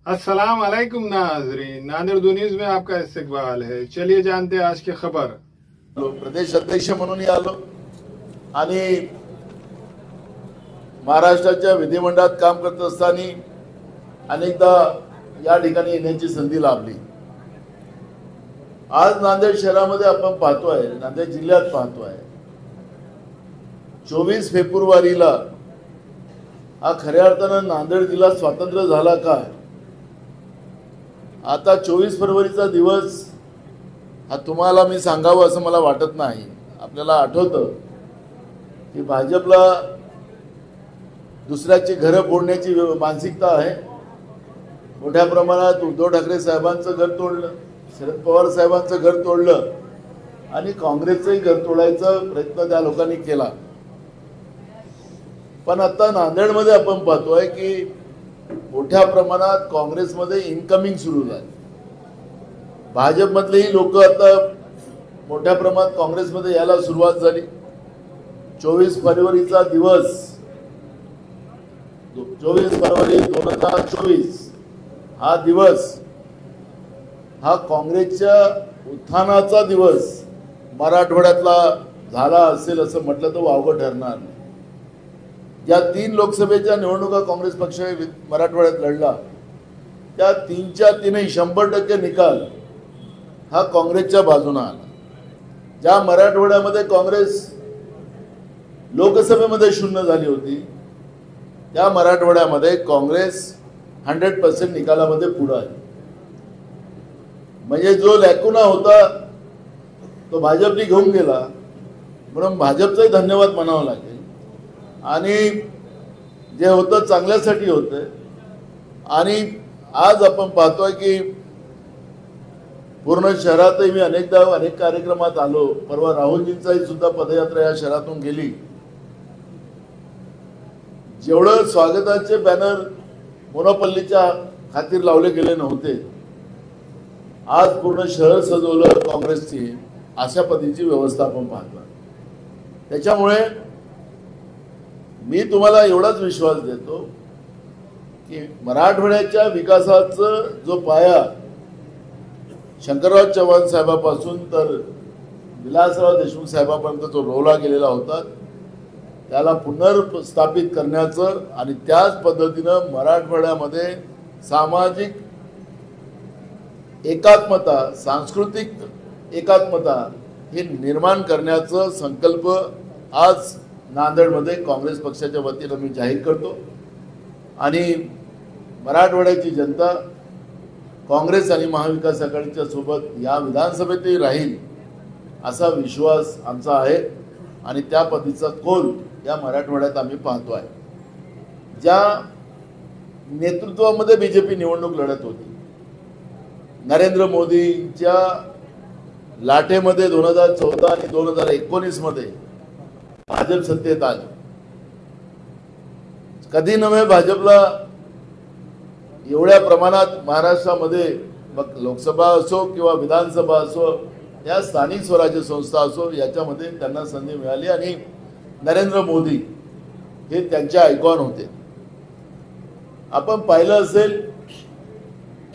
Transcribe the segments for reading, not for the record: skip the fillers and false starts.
अस्सलाम वालेकुम नाजरीन, नांदेड़ न्यूज में आपका इस्तकबाल है। चलिए जानते हैं आज की खबर। प्रदेश अध्यक्ष म्हणूनही आलो आणि महाराष्ट्राच्या विधिमंडळात काम करत असताना अनेकदा या ठिकाणी येण्याची संधी लाभली। आज नांदेड शहरामध्ये आपण पाहतोय, नांदेड जिल्ह्यात पाहतोय 24 फेब्रुवारीला हा खऱ्या अर्थानं नांदेड जिल्हा स्वातंत्र्य झाला का? आता 24 फरवरीचा दिवस हा तुम्हाला मी सांगावं असं मला वाटत नाही। आपल्याला आठवतं की भाजपला दुसऱ्याची घरं फोडण्याची मानसिकता आहे। मोठ्या प्रमाणात उद्धव ठाकरे साहेबांचं घर तोडलं, शरद पवार साहेबांचं घर तोडलं आणि काँग्रेसचंही घर तोडायचा प्रयत्न त्या लोकांनी केला। पण आता नांदेडमध्ये आपण पाहतोय की मोठ्या प्रमाणात काँग्रेसमध्ये इनकमिंग सुरू झाली। भाजपमधलेही लोक आता मोठ्या प्रमाणात काँग्रेसमध्ये यायला सुरुवात झाली। 24 फरवरीचा दिवस 24 फरवरी 2024 हा दिवस हा काँग्रेसच्या उत्थानाचा दिवस मराठवाड्यातला झाला असेल असं म्हटलं तर वावगं ठरणार नाही। ज्या 3 लोकसभेच्या निवडणुका काँग्रेस पक्ष मराठवाड्यात लढला त्या 3च्या 3ही 100% निकाल हा काँग्रेसच्या बाजूने आला। ज्या मराठवाड्यामध्ये काँग्रेस लोकसभेमध्ये शून्य झाली होती त्या मराठवाड्यामध्ये काँग्रेस 100% निकालामध्ये पुढे आली। म्हणजे जो लॅकुना होता तो भाजपने घेऊन गेला, म्हणून भाजपचाही धन्यवाद मानावा लागेल। आणि जे होतं चांगल्यासाठी होतं। आणि आज आपण पाहतोय की पूर्ण शहरातही मी अनेक कार्यक्रमात आलो। परवा राहुलजींचाही सुद्धा पदयात्रा या शहरातून गेली। जेवढं स्वागताचे बॅनर मोनोपल्लीच्या खातीर लावले गेले नव्हते, आज पूर्ण शहर सजवलं काँग्रेसची अशा पद्धतीची व्यवस्था आपण पाहतो। त्याच्यामुळे मी तुम्हाला एवढाच विश्वास देतो की मराठवाड्याच्या विकासाचा जो पाया शंकरराव चव्हाण साहेबांपासून तर विलासराव देशमुख साहेबांपर्यंत जो रोवला गेलेला होता त्याला पुनर्स्थापित करण्याचं आणि त्याच पद्धतीनं मराठवाड्यामध्ये सामाजिक एकात्मता, सांस्कृतिक एकात्मता हे निर्माण करण्याचा संकल्प आज नांदेडमध्ये काँग्रेस पक्षाच्या वतीने मी जाहीर करतो। आणि मराठवाड्याची जनता काँग्रेस आणि महाविकास आघाडीच्या सोबत या विधानसभेतही राहील असा विश्वास आमचा आहे। आणि त्या पद्धतीचा कौल या मराठवाड्यात आम्ही पाहतोय। ज्या नेतृत्वामध्ये बीजेपी निवडणूक लढत होती, नरेंद्र मोदींच्या लाटेमध्ये 2014 आणि 2019 मध्ये भाजप सत्तेत आले। कधी नव्हे भाजपला एवढ्या प्रमाणात महाराष्ट्रामध्ये लोकसभा असो किंवा विधानसभा असो या स्थानिक स्वराज्य संस्था असो याच्यामध्ये त्यांना संधी मिळाली आणि नरेंद्र मोदी हे त्यांचे आयकॉन होते। आपण पाहिलं असेल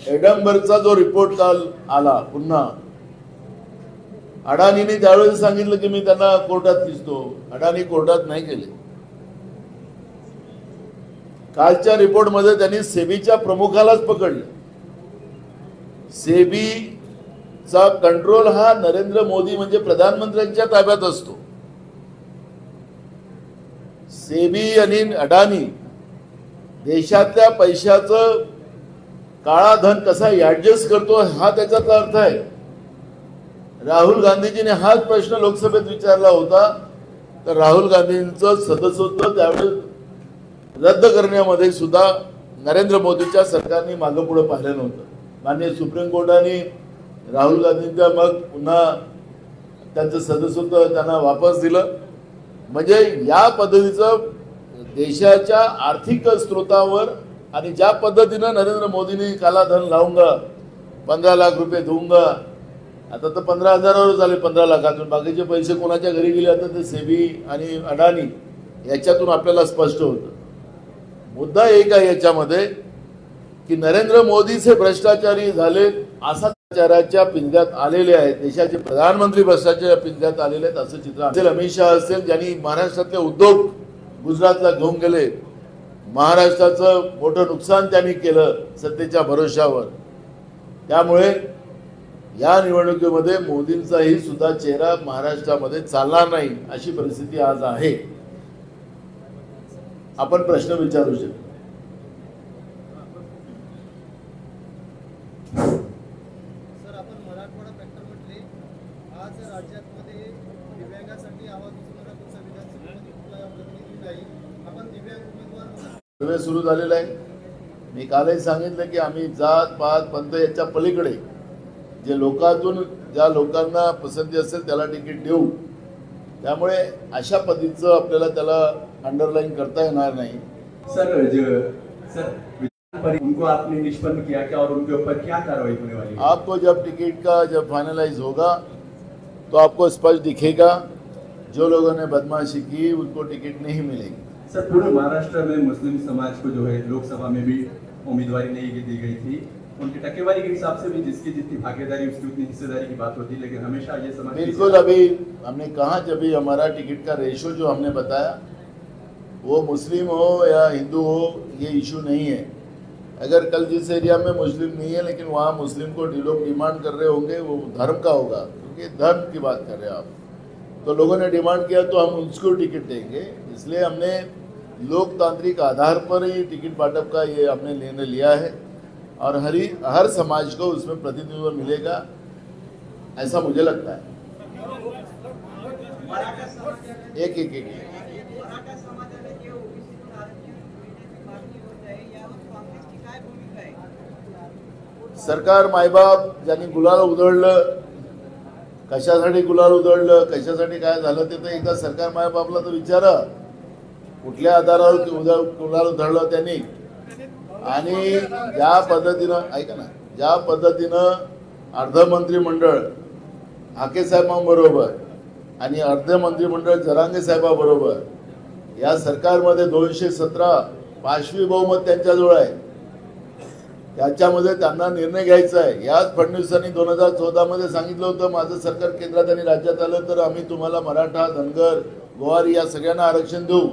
एडनबर्गचा जो रिपोर्ट काल आला, पुन्हा अडाणीने त्यावेळेस सांगितलं की मी त्यांना कोर्टात दिसतो, अडाणी कोर्टात नाही गेले। कालच्या रिपोर्ट मध्ये त्यांनी सेबीच्या प्रमुखालाच पकडले। सेबीचा कंट्रोल हा नरेंद्र मोदी म्हणजे प्रधानमंत्र्यांच्या ताब्यात असतो। सेबी आणि अडाणी देशातल्या पैशाचं काळा धन कसा ऍडजस्ट करतो हा त्याच्यातला अर्थ आहे। राहुल गांधीजीने हाच प्रश्न लोकसभेत विचारला होता तर राहुल गांधींचं सदस्यत्व त्यावेळेस रद्द करण्यामध्ये सुद्धा नरेंद्र मोदीच्या सरकारने मागे पुढे पाहिलं नव्हतं। माननीय सुप्रीम कोर्टाने राहुल गांधींच्या मग पुन्हा त्यांचं सदस्यत्व त्यांना वापस दिलं। म्हणजे या पद्धतीचं देशाच्या आर्थिक स्रोतावर आणि ज्या पद्धतीनं नरेंद्र मोदींनी काला धन लावूंगा, 15 लाख रुपये दूंगा, आता तर 15,000वर झाले 15 लाखातून, बाकीचे पैसे कोणाच्या घरी गेले आता ते सेबी आणि अडाणी याच्यातून आपल्याला स्पष्ट होतं। मुद्दा एक आहे याच्यामध्ये की नरेंद्र मोदी से भ्रष्टाचारी झाले असा भ्रष्टाचाराच्या पिंजऱ्यात आलेले आहेत, देशाचे प्रधानमंत्री भ्रष्टाचाराच्या पिंजऱ्यात आलेले आहेत असं चित्र असेल. अमित शहा असेल ज्यांनी महाराष्ट्रातले उद्योग गुजरातला घेऊन गेले, महाराष्ट्राचं मोठं नुकसान त्यांनी केलं सत्तेच्या भरोशावर. त्यामुळे या निवडणुकीमध्ये मोदींचाही सुद्धा चेहरा महाराष्ट्रामध्ये चालणार नाही अशी परिस्थिती आज आहे. आपण प्रश्न विचारू शकतो. सर, आपण मराठवाडा फॅक्टर म्हटले, आज राज्यामध्ये दिव्यांगांसाठी आवाज उचलणारा कोणता विधानसभेमध्ये कुठला प्रतिनिधी नाही. आपण दिव्यांग उमेदवार सर्वे सुरू झालेला आहे. मी कालही सांगितलं की आम्ही जात पात पंथ याच्या पलीकडे जे लोकांतून ज्या लोकांना पसंती असेल त्याला तिकीट देऊ. त्यामुळे अशा पद्धतीचं आपल्याला त्याला अंडरलाइन करता येणार नाही. सर उनको आपने निष्पन्न किया क्या और उनके ऊपर क्या कार्रवाई होने वाली है? आपको जब टिकट का जब फाइनलाइज होगा तो आपको स्पष्ट दिखेगा जो लोगों ने बदमाशी की उनको टिकट नहीं मिलेगी. सर, पूरे महाराष्ट्र में मुस्लिम समाज को जो है लोकसभा में भी उम्मीदवारी नहीं दी गई थी. उनकी टक्केवारी के हिसाब से भी जिसकी जितनी भागीदारी उसकी उतनी हिस्सेदारी की बात होती है, लेकिन हमेशा ये समझ बिल्कुल. अभी हमने कहा जब भी हमारा टिकट का रेशो जो हमने बताया वो मुस्लिम हो या हिंदू हो ये इशू नहीं है. अगर कल जिस एरिया में मुस्लिम नहीं है लेकिन वहाँ मुस्लिम को लोग डिमांड कर रहे होंगे वो धर्म का होगा, क्योंकि धर्म की बात कर रहे हैं आप, तो लोगों ने डिमांड किया तो हम उसको टिकट देंगे. इसलिए हमने लोकतांत्रिक आधार पर ही टिकट बांटप का ये हमने निर्णय लिया है और हर समाज को उसमें प्रतिनिधित्व मिलेगा ऐसा मुझे लगता है. एक एक एक सरकार मायबाप ज्यांनी गुलाल उधळलं, कशासाठी गुलाल उधळलं, कशासाठी काय झालं ते तर एकदा सरकार मायबापला तर विचारा कुठल्या आधारावर गुलाल उधळलं त्यांनी. आणि ज्या पद्धतीनं ऐका ना, ज्या पद्धतीनं अर्ध मंत्रिमंडळ हाके साहेबांबरोबर आणि अर्ध मंत्रिमंडळ जरांगे साहेबांबरोबर या सरकारमध्ये 217 पाचवी बहुमत त्यांच्याजवळ आहे. त्याच्यामध्ये त्यांना निर्णय घ्यायचा आहे. याच फडणवीसांनी 2014 मध्ये सांगितलं होतं माझं सरकार केंद्रात आणि राज्यात आलं तर आम्ही तुम्हाला मराठा, धनगर, गोवारी या सगळ्यांना आरक्षण देऊ.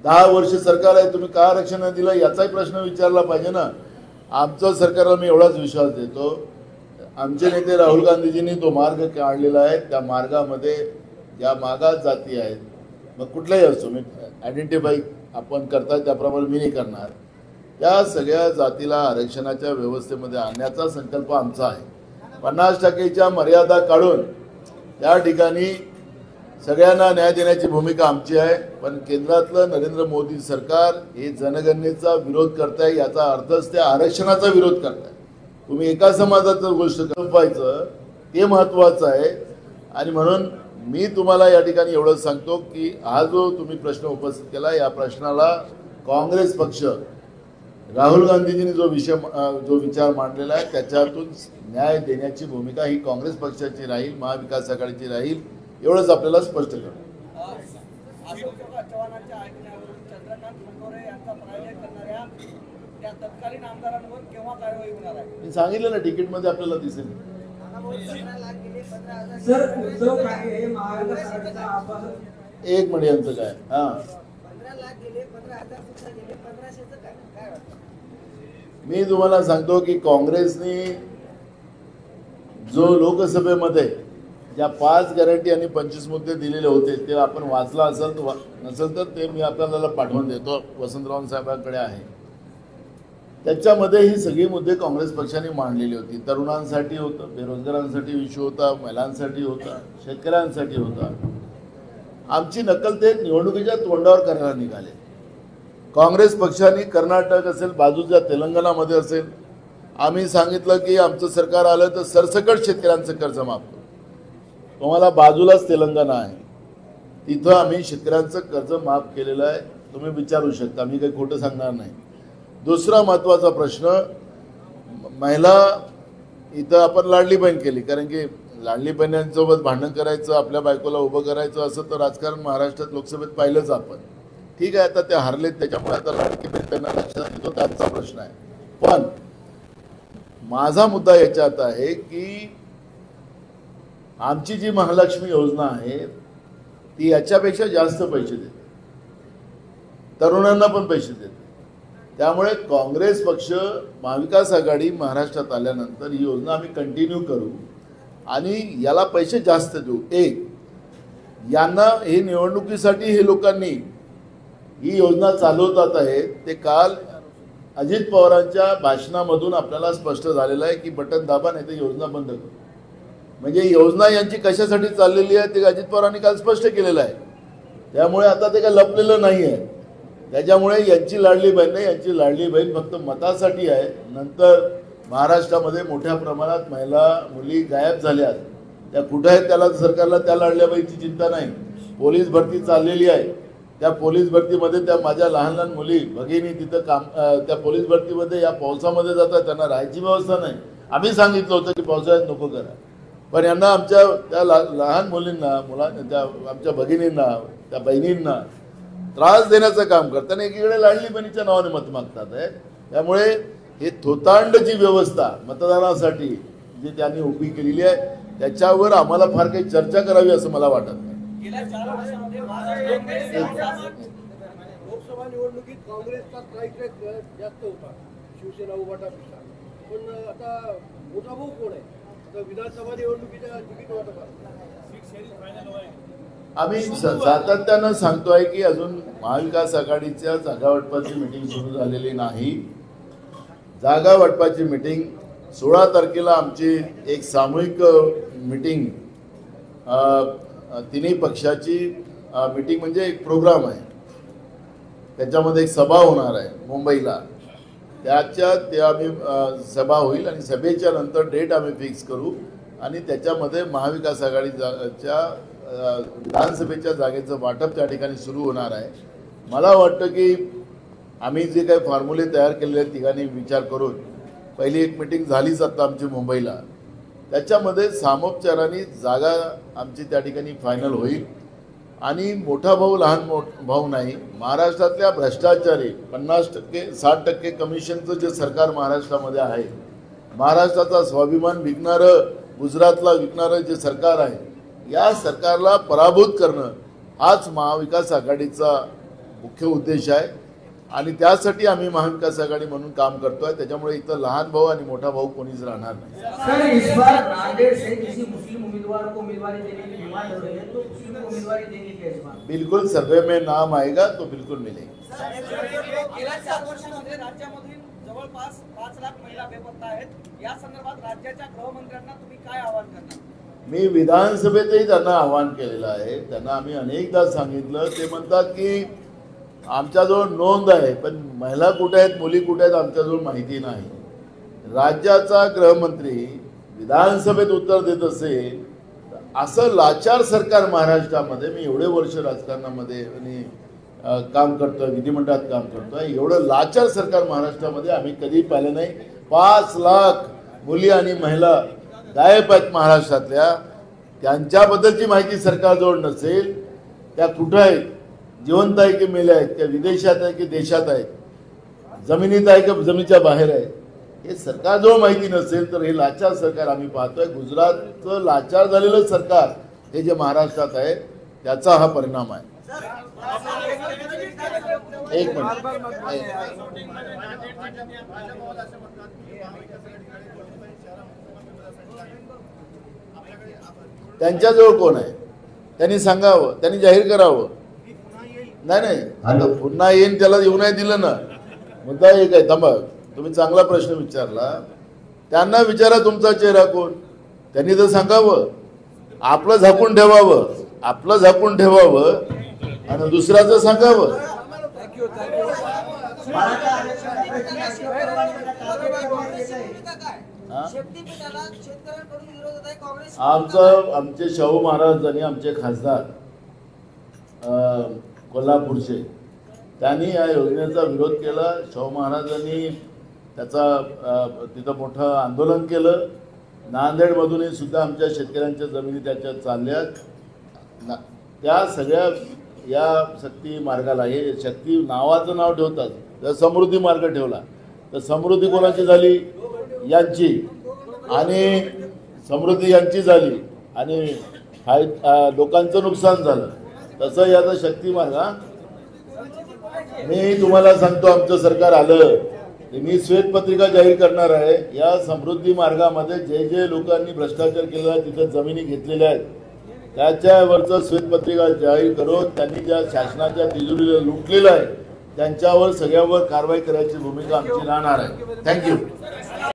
10 वर्ष सरकार आहे, तुम्ही का आरक्षण दिलं याचाही प्रश्न विचारला पाहिजे ना. आमचं सरकारला मी एवढाच विश्वास देतो, आमचे नेते राहुल गांधीजींनी तो मार्ग काढलेला आहे. त्या मार्गामध्ये ज्या मागास जाती आहेत, मग कुठलाही असतो, मी आयडेंटिफाय आपण करता त्याप्रमाणे मी नाही करणार, त्या सगळ्या जातीला आरक्षणाच्या व्यवस्थेमध्ये आणण्याचा संकल्प आमचा आहे. 50% मर्यादा काढून त्या ठिकाणी सगळ्यांना न्याय देण्याची भूमिका आमची आहे. पण केंद्रातलं नरेंद्र मोदी सरकार हे जनगणनेचा विरोध करताय, याचा अर्थच त्या आरक्षणाचा विरोध करताय. तुम्ही एका समाजाचं गोष्ट कळवायचं ते महत्त्वाचं आहे. आणि म्हणून मी तुम्हाला या ठिकाणी एवढंच सांगतो की हा जो तुम्ही प्रश्न उपस्थित केला या प्रश्नाला काँग्रेस पक्ष, राहुल गांधीजींनी जो विचार मांडलेला आहे त्याच्यातून न्याय देण्याची भूमिका ही काँग्रेस पक्षाची राहील, महाविकास आघाडीची राहील, एवढंच आपल्याला स्पष्ट करू. मी सांगितलं ना तिकीटमध्ये आपल्याला दिसेल. एक मिनिट यांचं काय, हा मी तुम्हाला सांगतो की काँग्रेसने जो लोकसभेमध्ये ज्या 5 गॅरंटी आणि 25 मुद्दे दिलेले होते ते आपण वाचला असेल तर नसेल तर ते मी आपल्याला पाठवून देतो, वसंतराव साहेबांकडे आहे. त्याच्यामध्ये ही सगळी मुद्दे काँग्रेस पक्षाने मांडलेली होती. तरुणांसाठी होतं, बेरोजगारांसाठी इश्यू होता, महिलांसाठी होता, शेतकऱ्यांसाठी होता. आमची नक्कल ते निवडणुकीच्या तोंडावर करायला निघाले. काँग्रेस पक्षाने कर्नाटक असेल, बाजूच्या तेलंगणामध्ये असेल, आम्ही सांगितलं की आमचं सरकार आलं तर सरसकट शेतकऱ्यांचं कर्ज माफ करू. तुम्हाला बाजूलाच तेलंगणा आहे, तिथं आम्ही शेतकऱ्यांचं कर्ज माफ केलेलं आहे. तुम्ही विचारू शकता, मी काही खोटं सांगणार नाही. दुसरा महत्त्वाचा प्रश्न, महिला इथं आपण लाडली बहीण केली, कारण की लाडली बहिणींसोबत भांडण करायचं, आपल्या बायकोला उभं करायचं असं तर राजकारण महाराष्ट्रात लोकसभेत पाहिलंच आपण. ठीक आहे, आता ते हरलेत त्याच्यामुळे आता लाडकी बहीण त्यांना लक्षात येतो, त्यांचा प्रश्न आहे. पण माझा मुद्दा याच्यात आहे की आमची जी महालक्ष्मी योजना आहे ती याच्यापेक्षा जास्त पैसे देते, तरुणांना पण पैसे देते. त्यामुळे काँग्रेस पक्ष महाविकास आघाडी महाराष्ट्रात आल्यानंतर ही योजना आम्ही कंटिन्यू करू आणि याला पैसे जास्त देऊ. एक, यांना हे निवडणुकीसाठी हे लोकांनी ही योजना चालवतात आहे ते काल अजित पवारांच्या भाषणामधून आपल्याला स्पष्ट झालेलं आहे की बटन दाबा नाही तर योजना बंद करू. म्हणजे योजना यांची कशासाठी चाललेली आहे ते अजित पवारांनी काल स्पष्ट केलेलं आहे. त्यामुळे आता ते काय लपलेलं नाही आहे. त्याच्यामुळे यांची लाडली बहीण नाही, यांची लाडली बहीण फक्त मतासाठी आहे. नंतर महाराष्ट्रामध्ये मोठ्या प्रमाणात महिला मुली गायब झाल्या, त्या कुठे आहेत त्याला सरकारला त्या लाडल्या बहीणची चिंता नाही. पोलीस भरती चाललेली आहे, त्या पोलीस भरतीमध्ये त्या माझ्या लहान लहान मुली भगिनी तिथं काम त्या पोलीस भरतीमध्ये या पावसामध्ये जातात, त्यांना राहायची व्यवस्था नाही. आम्ही सांगितलं होतं की पावसाळ्यात नको करा, पण यांना आमच्या त्या लहान मुलींना त्या आमच्या भगिनींना त्या बहिणींना त्रास देण्याचं काम करताना एकीकडे लाडली बहिणीच्या नावाने मत मागतात आहे. त्यामुळे हे थोतांड जी व्यवस्था मतदानासाठी जी त्यांनी उभी केलेली आहे त्याच्यावर आम्हाला फार काही चर्चा करावी असं मला वाटत नाही. लोकसभा निवडणुकीत काँग्रेसचा स्ट्राईक रेट जास्त होता, शिवसेना उभाटापेक्षा. पण आता मोठा भाऊ कोण आहे? आता विधानसभा निवडणुकीच्या तिकीट वाटपात आम्ही सातत्यानं सांगतोय की अजून महाविकास आघाडीच्या जागा वाटपाची मिटिंग सुरू झालेली नाही. जागा वाटपाची मिटिंग 16 तारखेला आमची एक सामूहिक मिटिंग तिन्ही पक्षाची मिटिंग म्हणजे एक प्रोग्राम आहे. त्याच्यामध्ये एक सभा होणार आहे मुंबईला. ते आम्ही सभा होईल आणि सभेच्या नंतर डेट आम्ही फिक्स करू आणि त्याच्यामध्ये महाविकास आघाडीच्या विधानसभेच्या जागेचं वाटप त्या ठिकाणी सुरू होणार आहे. मला वाटतं की आम्ही जे काही फॉर्म्युले तयार केलेले आहेत तिघांनी विचार करून पहिली एक मिटिंग झालीच आता आमची मुंबईला. त्याच्यामध्ये सामोपचाराने जागा आमची त्या ठिकाणी फायनल होईल आणि मोठा भाऊ लहान भाऊ नाही. महाराष्ट्रातल्या भ्रष्टाचारी 50% 60% कमिशनचं जे सरकार महाराष्ट्रामध्ये आहे, महाराष्ट्राचा स्वाभिमान विकणारं गुजरातला विकणारं जे सरकार आहे या सरकारला पराभूत करणं हाच महाविकास आघाडीचा मुख्य उद्देश आहे आणि त्यासाठी आम्ही महाविकास आघाडी म्हणून काम करतोय. त्याच्यामुळे इथं लहान भाऊ आणि मोठा भाऊ कोणीच राहणार नाही. सर, इस बार नांदेड़ से किसी मुस्लिम उम्मीदवार को उम्मीदवारी देने की डिमांड हो रही है, तो मुस्लिम को उम्मीदवारी देंगे क्या इस बार? बिल्कुल, सर्वे में नाम आएगा तो बिल्कुल मिलेगी. गेल्या 4 वर्षांमध्ये राज्यामधील जवळपास 5 लाख महिला बेपत्ता आहेत. या संदर्भात राज्याच्या गृहमंत्र्यांना तुम्ही काय आवाहन करणार? मी विधानसभेतही त्यांना आवाहन केलेलं आहे. त्यांना आम्ही अनेकदा सांगितलं. ते म्हणतात की आमच्याजवळ नोंद आहे पण महिला कुठे आहेत मुली कुठे आहेत आमच्याजवळ माहिती नाही. राज्याचा गृहमंत्री विधानसभेत उत्तर देत असेल असं लाचार सरकार महाराष्ट्रामध्ये, मी एवढे वर्ष राजकारणामध्ये आणि काम करतोय, विधिमंडळात काम करतोय, एवढं लाचार सरकार महाराष्ट्रामध्ये आम्ही कधी पाहिलं नाही. 5 लाख मुली आणि महिला गायब आहेत महाराष्ट्रातल्या. त्यांच्याबद्दलची माहिती सरकारजवळ नसेल, त्या कुठं आहेत, जिवंत आहे की मेल्या आहेत, त्या विदेशात आहे की देशात आहेत, जमिनीत आहे की जमिनीच्या बाहेर आहे, हे सरकारजवळ माहिती नसेल तर हे लाचार सरकार आम्ही पाहतोय. गुजरातचं लाचार झालेलं सरकार हे जे महाराष्ट्रात आहे त्याचा हा परिणाम आहे. एक मिनिट, त्यांच्याजवळ कोण आहे त्यांनी सांगावं, त्यांनी जाहीर करावं. नाही आता पुन्हा येईन त्याला येऊ नाही दिलं ना. मुद्दा एक आहे. थांबा, तुम्ही चांगला प्रश्न विचारला. त्यांना विचारा तुमचा चेहरा कोण, त्यांनी तर सांगावं. आपलं झाकून ठेवावं आणि दुसऱ्याचं सांगावं. आमचे शाहू महाराज आणि आमचे खासदार कोल्हापूरचे त्यांनी या योजनेचा विरोध केला. शाहू महाराजांनी त्याचा तिथं मोठं आंदोलन केलं. नांदेडमधूनही सुद्धा आमच्या शेतकऱ्यांच्या जमिनी त्याच्यात चालल्यात. त्या सगळ्या या शक्ती मार्गाला, हे शक्ती नावाचं नाव ठेवतात, समृद्धी मार्ग ठेवला. तर समृद्धी कोणाची झाली? यांची. आणि समृद्धी यांची झाली आणि लोकांचं नुकसान झालं. तसं याचा शक्तिमार्ग. मी तुम्हाला सांगतो, आमचं सरकार आलं मी श्वेतपत्रिका जाहीर करणार आहे. या समृद्धी मार्गामध्ये जे जे लोकांनी भ्रष्टाचार केलेला आहे, तिथे जमिनी घेतलेल्या आहेत, त्याच्यावरचं श्वेतपत्रिका जाहीर करून त्यांनी ज्या शासनाच्या तिजोरीला लुटलेलं आहे त्यांच्यावर सगळ्यावर कारवाई करायची भूमिका आमची राहणार आहे. थँक्यू.